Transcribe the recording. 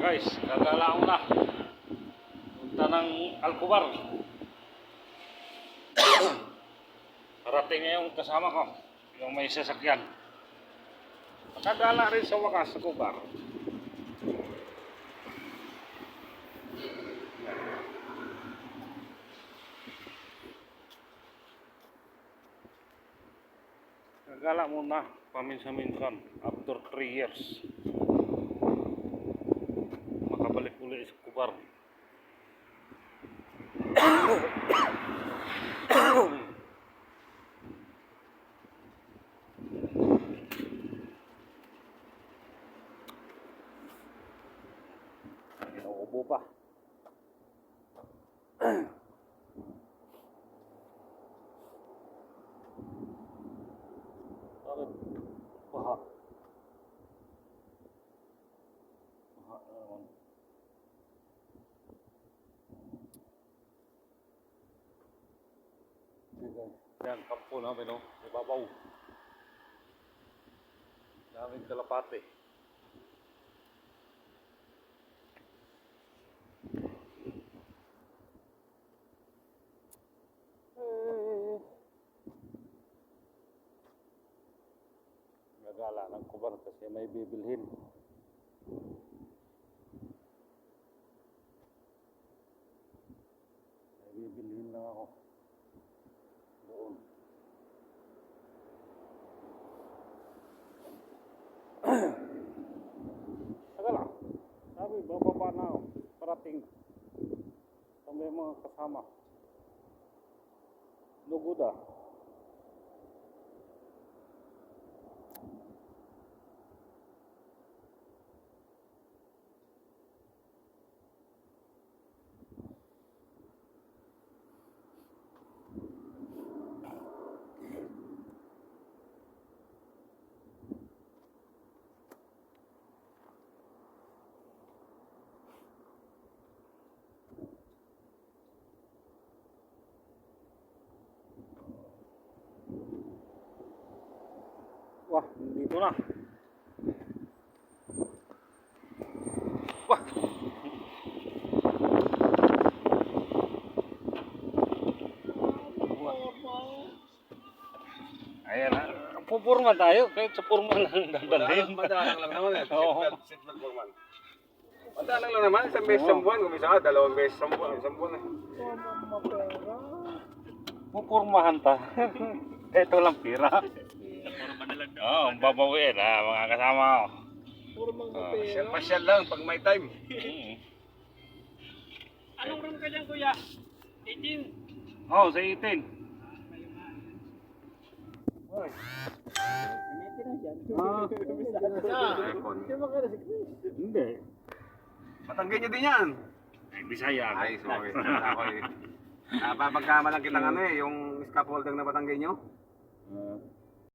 Guys, gagalaon na. Punta ng Alcobar. Parating ngayong kasama ko, yung may sasakyan. Nakagala rin sa wakas sa Alcobar. Gagala muna, paminsan-minsan, after 3 years. Makabalik ulit sa Alcobar. Nauubo pa. Baha. Baha na naman. Yan, kampo namin, no? Ibabaw. Daming kalapate. Nagala ng Alcobar kasi may bibilhin. May bibilhin lang ako. Doon. Nagala. Sabi, bababa na ako. Parating. Kami mga kasama. Luguda. Wah, dito na. Wah. Ayan na. Pupurma tayo. Kahit sa purma lang dadalhin. Madalang lang naman eh. Oo. Seatbelt purman. Madalang lang naman. Isang beses isang buwan. Kung isa ka, dalawang beses isang buwan. Isang buwan eh. Pupurmahan ta. Ito lang pira. Oo, babawiin ha, mga kasama ko. Pasyal lang pag may time. Anong room ka dyan, kuya? 18. Oo, sa 18. Hoy. Hindi. Patanggan nyo din yan. Ay, Bisaya. Ay, sorry. Ako eh. Napapagkamalang kitang ano eh, yung scaffolding na patanggan nyo.